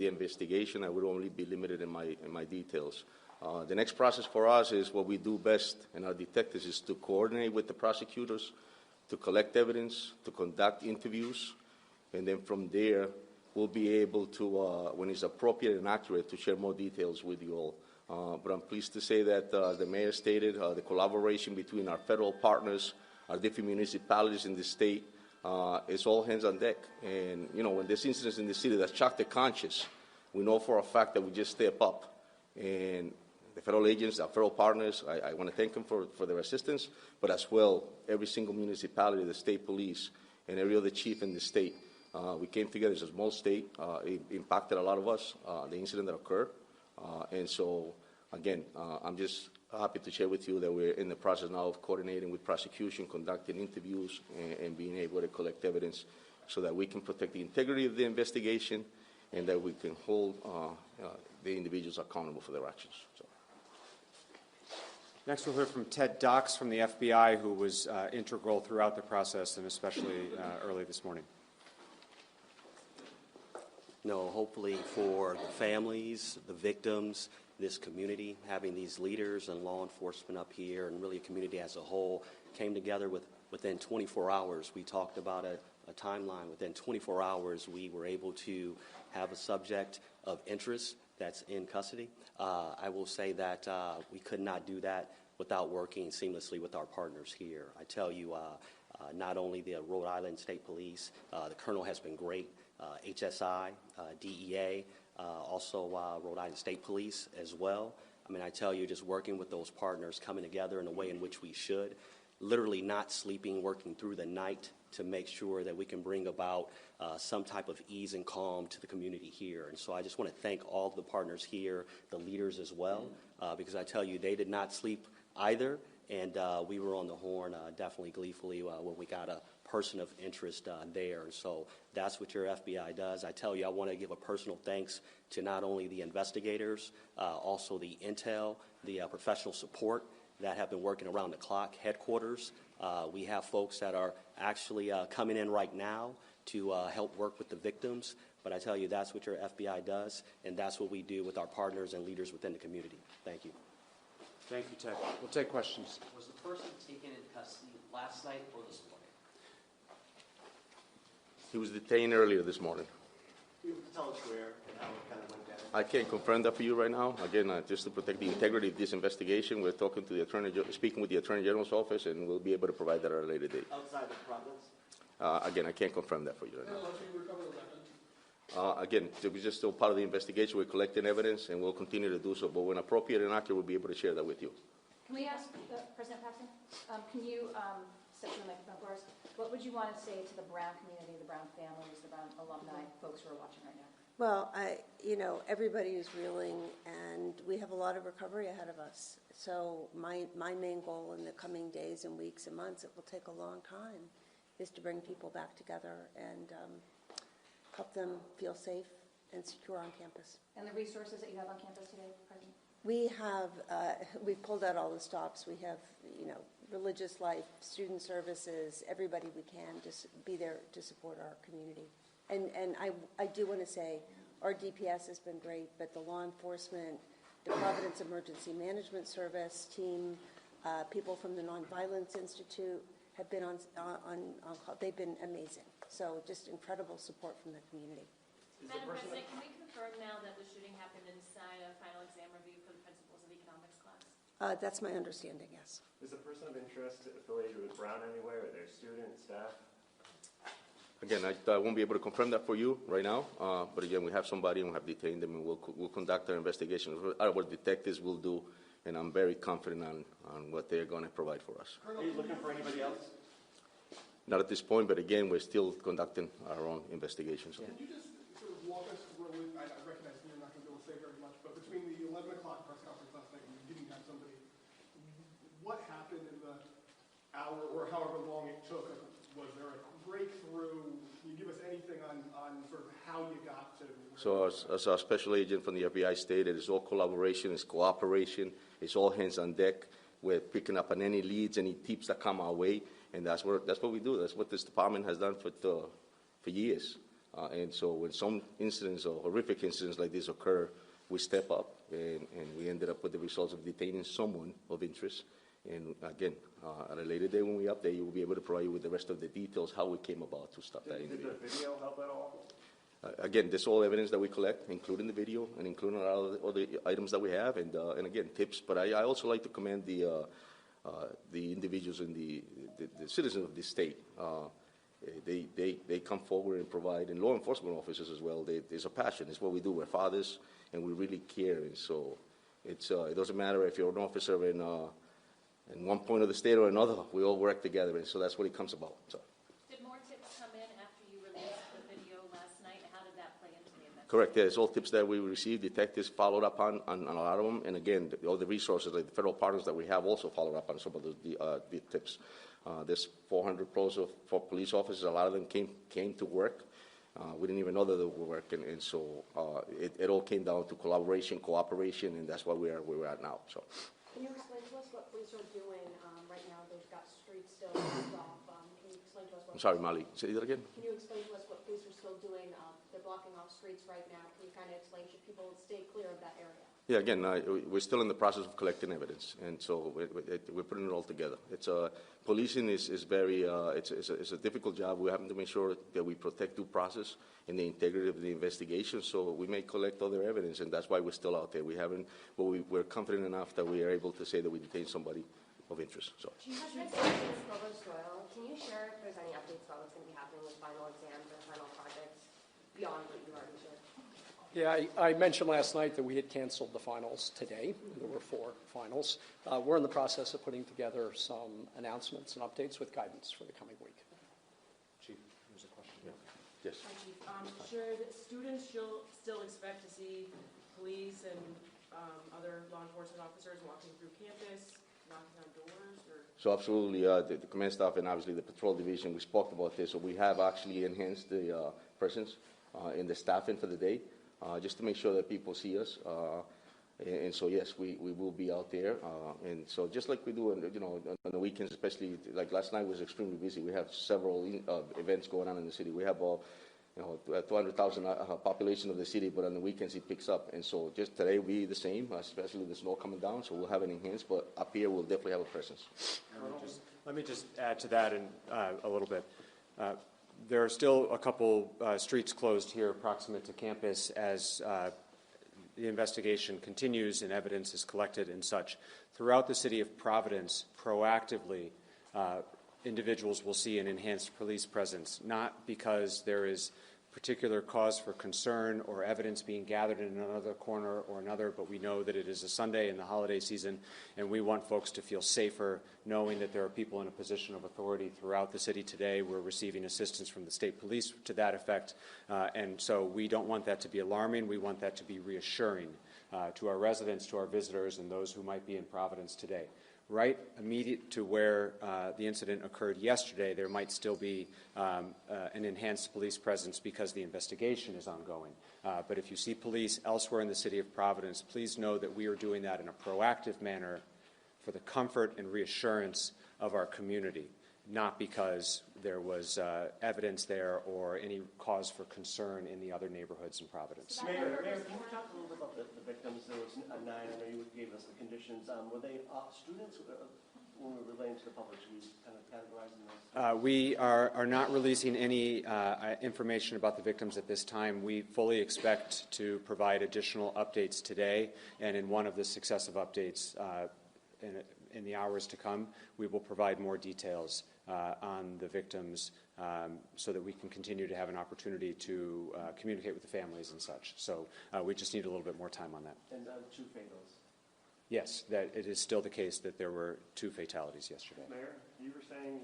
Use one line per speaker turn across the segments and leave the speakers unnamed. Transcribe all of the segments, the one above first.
the investigation. I would only be limited in my details. The next process for us is what we do best, and our detectives, is to coordinate with the prosecutors, to collect evidence, to conduct interviews, and then from there, we'll be able to, when it's appropriate and accurate, to share more details with you all. But I'm pleased to say that the mayor stated the collaboration between our federal partners, our different municipalities in the state, it's all hands on deck. And, you know, when there's incidents in the city that shock the conscience, we know for a fact that we just step up. And the federal agents, our federal partners, I want to thank them for their assistance, but as well, every single municipality, the state police, and every other chief in the state. We came together as a small state. It impacted a lot of us, the incident that occurred. And so, again, I'm just happy to share with you that we're in the process now of coordinating with prosecution, conducting interviews, and being able to collect evidence so that we can protect the integrity of the investigation and that we can hold the individuals accountable for their actions. So.
Next, we'll hear from Ted Dox from the FBI, who was integral throughout the process and especially early this morning.
No, hopefully for the families, the victims, this community, having these leaders and law enforcement up here and really a community as a whole came together within 24 hours. We talked about a timeline. Within 24 hours, we were able to have a subject of interest that's in custody. I will say that we could not do that without working seamlessly with our partners here. I tell you, not only the Rhode Island State Police, the Colonel has been great, HSI, DEA, also Rhode Island State Police as well. I mean, I tell you, just working with those partners, coming together in a way in which we should, literally not sleeping, working through the night to make sure that we can bring about some type of ease and calm to the community here. And so I just want to thank all of the partners here, the leaders as well, because I tell you, they did not sleep either, and we were on the horn definitely gleefully when we got a person of interest there. And so that's what your FBI does. I tell you, I want to give a personal thanks to not only the investigators, also the intel, the professional support that have been working around the clock, headquarters. We have folks that are actually coming in right now to help work with the victims. But I tell you, that's what your FBI does, and that's what we do with our partners and leaders within the community. Thank you.
Thank you, Ted. We'll take questions.
Was the person taken in custody last night or this morning?
He was detained earlier this morning.
You can tell us where and how it kind of went down.
I can't confirm that for you right now. Again, just to protect the integrity of this investigation, we're talking to the speaking with the Attorney General's office, and we'll be able to provide that at a later date.
Outside of Providence?
Again, I can't confirm that for you right now. Again, we're just still part of the investigation. We're collecting evidence, and we'll continue to do so. But when appropriate and accurate, we'll be able to share that with you.
Can we ask President Paxton? Can you step to the microphone for us? What would you want to say to the Brown community, the Brown families, the Brown alumni, folks who are watching right now?
Well, everybody is reeling, and we have a lot of recovery ahead of us. So my main goal in the coming days and weeks and months, it will take a long time, is to bring people back together and help them feel safe and secure on campus.
And the resources that you have on campus today, President?
We have, we've pulled out all the stops. We have, religious life, student services, everybody we can just be there to support our community. And I do want to say our DPS has been great, but the law enforcement, the Providence Emergency Management Service team, people from the Nonviolence Institute have been on call. They've been amazing. So just incredible support from the community.
Madam President, can we confirm now that the shooting happened inside a final exam review for the principles of economics class?
That's my understanding, yes.
Is the person of interest affiliated with Brown anywhere? Are there students, staff?
Again, I won't be able to confirm that for you right now, but again, we have somebody and we have detained them, and we'll conduct our investigation. Our detectives will do, and I'm very confident on what they're going to provide for us.
Are you looking for anybody else?
Not at this point, but again, we're still conducting our own investigations.
Could you just sort of walk us through, I recognize you're not going to be able to say very much, but between the 11 o'clock press conference last night and you didn't have somebody, what happened in the hour or however long it took? Was there a breakthrough? Can you give us anything on sort of how you got to?
So as our special agent from the FBI stated, it's all collaboration, it's cooperation, it's all hands on deck. We're picking up on any leads, any tips that come our way, and that's what we do. That's what this department has done for years. And so when some incidents or horrific incidents like this occur, we step up, and we ended up with the results of detaining someone of interest. And again, at a later day when we update you, we'll be able to provide you with the rest of the details, how we came about to stop that individual.
Did the video help at all?
Again, this is all evidence that we collect, including the video and including all the items that we have, and again, tips. But I also like to commend the individuals and the citizens of this state. They come forward and provide, and law enforcement officers as well. There's a passion. It's what we do. We're fathers, and we really care. And so it doesn't matter if you're an officer in one point of the state or another. We all work together, and so that's what it comes about. So.
Did more tips come in after you released the video last night? How did that play into the investigation?
Correct. Yeah, it's all tips that we received. Detectives followed up on a lot of them, and again, all the resources, like the federal partners that we have, also followed up on some of the tips. There's 400 plus of police officers. A lot of them came to work. We didn't even know that they were working, and so it all came down to collaboration, cooperation, and that's why where we're at now. So.
Can you explain to us what police are doing right now? They've got streets still blocked off. Can you explain to us what?
I'm sorry, Molly. Say that again.
Can you explain to us what police are still doing? They're blocking off streets right now. Can you kind of explain? Should people stay clear of that area?
Yeah, again, we're still in the process of collecting evidence, and so we're putting it all together. Policing is very it's a difficult job. We have to make sure that we protect due process and the integrity of the investigation. So we may collect other evidence, and that's why we're still out there. We haven't, but we're confident enough that we are able to say that we detained somebody of interest. So.
Can you share if there's any updates about what's going to be happening with final exams or final projects beyond what you already shared?
Yeah, I mentioned last night that we had canceled the finals today. There were 4 finals. We're in the process of putting together some announcements and updates with guidance for the coming week.
Chief, there's a question.
Yeah. Yes.
Hi, Chief. Should students still expect to see police and other law enforcement officers walking through campus, knocking on doors? Or?
So absolutely, the command staff and obviously the patrol division, we spoke about this. So we have actually enhanced the presence in the staffing for the day. Just to make sure that people see us, and so yes, we will be out there, and so just like we do, on the weekends, especially like last night was extremely busy. We have several events going on in the city. We have 200,000 population of the city, but on the weekends it picks up, and so just today will be the same, especially with the snow coming down. So we'll have an enhanced, but up here we'll definitely have a presence.
Let me just add to that a little bit. There are still a couple streets closed here proximate to campus as the investigation continues and evidence is collected and such. Throughout the city of Providence, proactively, individuals will see an enhanced police presence, not because there is particular cause for concern or evidence being gathered in another corner or another, but we know that it is a Sunday in the holiday season, and we want folks to feel safer knowing that there are people in a position of authority throughout the city today. We're receiving assistance from the state police to that effect, and so we don't want that to be alarming. We want that to be reassuring to our residents, to our visitors, and those who might be in Providence today. Right immediate to where the incident occurred yesterday, there might still be an enhanced police presence because the investigation is ongoing. But if you see police elsewhere in the city of Providence, please know that we are doing that in a proactive manner for the comfort and reassurance of our community, not because there was evidence there or any cause for concern in the other neighborhoods in Providence.
Mayor, can you talk a little bit about the victims? There was 9, I know you gave us the conditions. Were they students when we were relating to the public? Should we kind of categorize them?
We are not releasing any information about the victims at this time. We fully expect to provide additional updates today, and in one of the successive updates in the hours to come, we will provide more details on the victims so that we can continue to have an opportunity to communicate with the families and such. So we just need a little bit more time on that.
And 2 fatals?
Yes, that it is still the case that there were 2 fatalities yesterday.
Mayor, you were saying,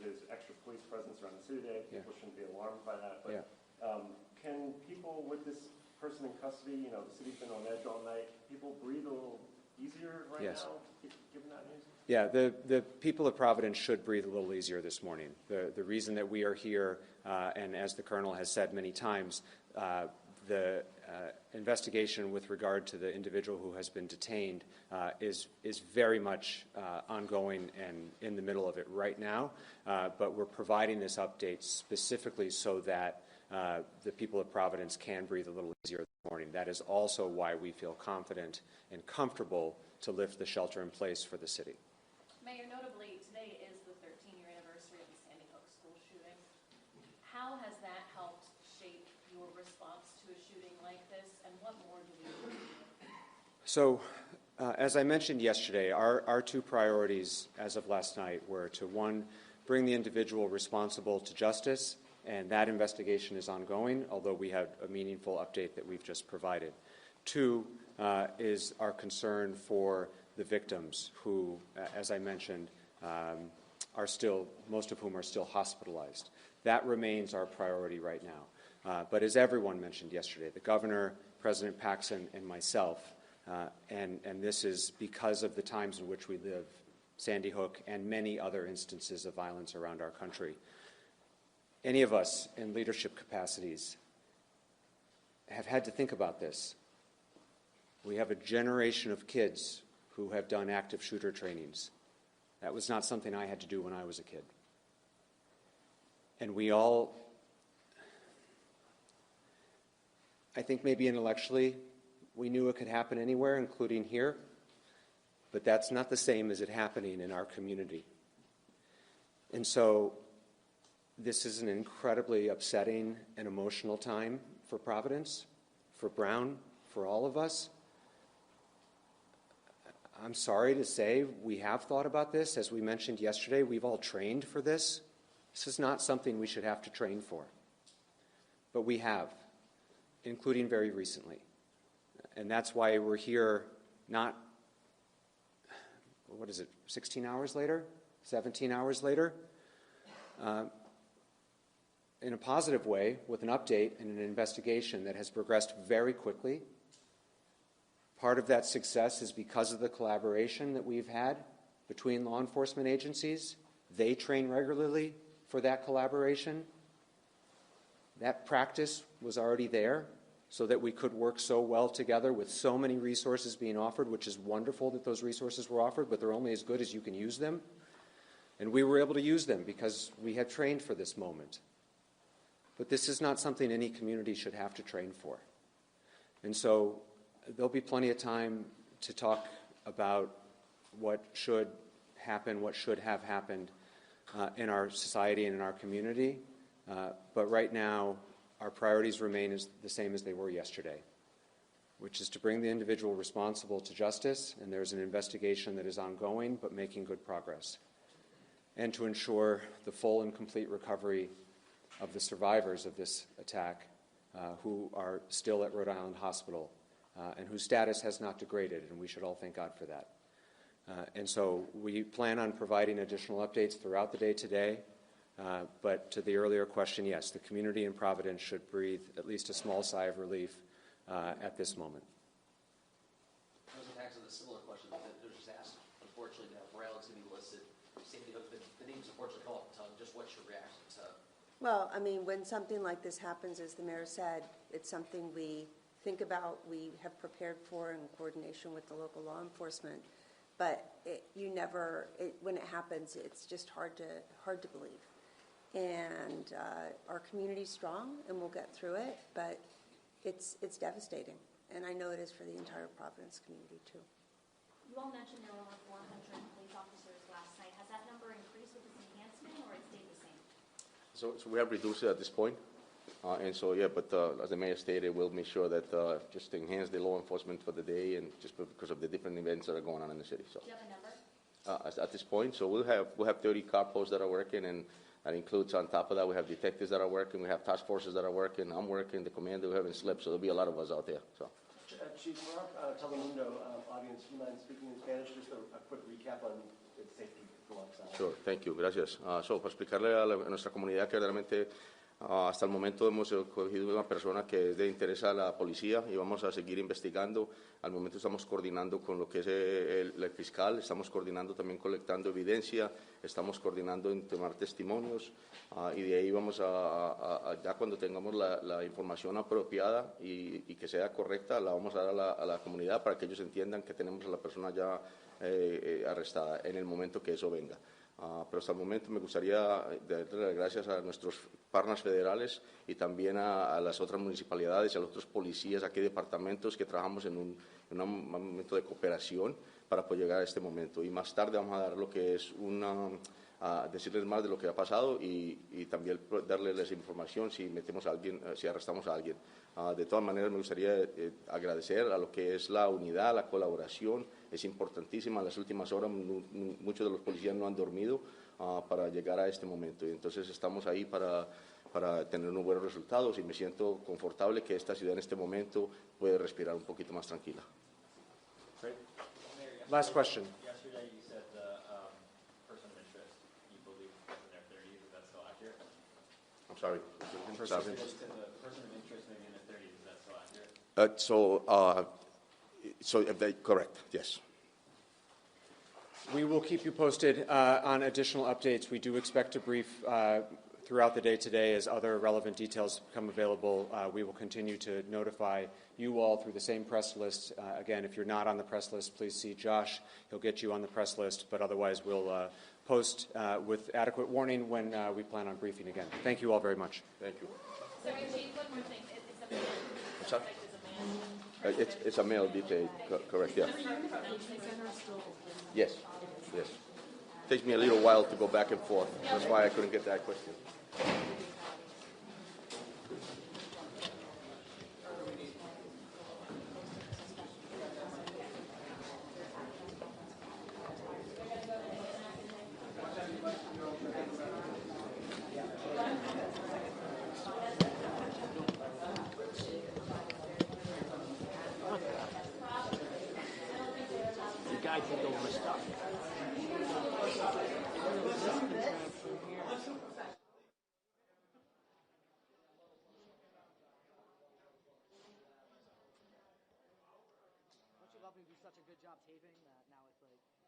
there's extra police presence around the city today. People shouldn't be alarmed by that. But can people with this person in custody, the city's been on edge all night, people breathe a little easier right now, given that news?
Yeah, the people of Providence should breathe a little easier this morning. The reason that we are here, and as the Colonel has said many times, the investigation with regard to the individual who has been detained is very much ongoing and in the middle of it right now. But we're providing this update specifically so that the people of Providence can breathe a little easier this morning. That is also why we feel confident and comfortable to lift the shelter in place for the city.
Mayor, notably, today is the 13-year anniversary of the Sandy Hook school shooting. How has that helped shape your response to a shooting like this, and what more do we need to do?
So, as I mentioned yesterday, our two priorities as of last night were to, one, bring the individual responsible to justice, and that investigation is ongoing, although we have a meaningful update that we've just provided. Two, is our concern for the victims who, as I mentioned, are still, most of whom are still hospitalized. That remains our priority right now. But as everyone mentioned yesterday, the governor, President Paxson, and myself, and this is because of the times in which we live, Sandy Hook and many other instances of violence around our country. Any of us in leadership capacities have had to think about this. We have a generation of kids who have done active shooter trainings. That was not something I had to do when I was a kid. And we all, I think maybe intellectually, we knew it could happen anywhere, including here, but that's not the same as it happening in our community. And so this is an incredibly upsetting and emotional time for Providence, for Brown, for all of us. I'm sorry to say we have thought about this. As we mentioned yesterday, we've all trained for this. This is not something we should have to train for. But we have, including very recently. And that's why we're here not, 16 hours later? 17 hours later? In a positive way, with an update and an investigation that has progressed very quickly. Part of that success is because of the collaboration that we've had between law enforcement agencies. They train regularly for that collaboration. That practice was already there so that we could work so well together with so many resources being offered, which is wonderful that those resources were offered, but they're only as good as you can use them. And we were able to use them because we had trained for this moment. But this is not something any community should have to train for. And so there'll be plenty of time to talk about what should happen, what should have happened in our society and in our community. But right now, our priorities remain the same as they were yesterday, which is to bring the individual responsible to justice, and there's an investigation that is ongoing but making good progress, and to ensure the full and complete recovery of the survivors of this attack who are still at Rhode Island Hospital and whose status has not degraded, and we should all thank God for that. And so we plan on providing additional updates throughout the day today. But to the earlier question, yes, the community in Providence should breathe at least a small sigh of relief at this moment.
President Paxson, a similar question that was just asked. Unfortunately, now Rhode Island's going to be listed. Sandy Hook, the names unfortunately come off the tongue. Just what's your reaction to?
Well, I mean, when something like this happens, as the mayor said, it's something we think about, we have prepared for in coordination with the local law enforcement. But when it happens, it's just hard to believe. And our community's strong, and we'll get through it. But it's devastating, and I know it is for the entire Providence community too.
You all mentioned there were over 400 police officers last night. Has that number increased with this enhancement, or it stayed the same?
So we have reduced it at this point. And so, yeah, but as the mayor stated, we'll make sure that just to enhance the law enforcement for the day and just because of the different events that are going on in the city. So,
do you have a number?
At this point, so we'll have 30 car posts that are working, and that includes, on top of that, we have detectives that are working, we have task forces that are working, I'm working, the commander, we haven't slept, so there'll be a lot of us out there. So.
Chief, for our Telemundo audience, do you mind speaking in Spanish? Just a quick recap on the safety go outside.
Sure, thank you, gracias. So, para explicarle a nuestra comunidad que realmente hasta el momento hemos cogido una persona que es de interés a la policía y vamos a seguir investigando. Al momento estamos coordinando con lo que es el fiscal, estamos coordinando también colectando evidencia, estamos coordinando en tomar testimonios y de ahí vamos ya cuando tengamos la información apropiada y que sea correcta, la vamos a dar a la comunidad para que ellos entiendan que tenemos a la persona ya arrestada en el momento que eso venga. Pero hasta el momento me gustaría darle las gracias a nuestros partners federales y también a las otras municipalidades, a los otros policías, aquí departamentos que trabajamos en un momento de cooperación para poder llegar a este momento. Y más tarde vamos a dar lo que es a decirles más de lo que ha pasado y también darles información si metemos a alguien, si arrestamos a alguien. De todas maneras, me gustaría agradecer a lo que es la unidad, la colaboración. Es importantísima. En las últimas horas muchos de los policías no han dormido para llegar a este momento. Y entonces estamos ahí para tener unos buenos resultados y me siento confortable que esta ciudad en este momento puede respirar un poquito más tranquila.
Great. Last question.
Yesterday you said the person of interest you believe was in their 30s. Is that still accurate?
I'm sorry.
Person of interest maybe in their 30s. Is that still accurate?
Correct, yes.
We will keep you posted on additional updates. We do expect to brief throughout the day today as other relevant details become available. We will continue to notify you all through the same press list. Again, if you're not on the press list, please see Josh. He'll get you on the press list, but otherwise we'll post with adequate warning when we plan on briefing again. Thank you all very much.
Thank you.
Sorry, Chief, one more thing. It's a man.
What's that?
It's a man.
It's a male detail, correct, yeah. Yes, yes. Takes me a little while to go back and forth. That's why I couldn't get that question.
Don't you love me do such a good job taping that now it's like...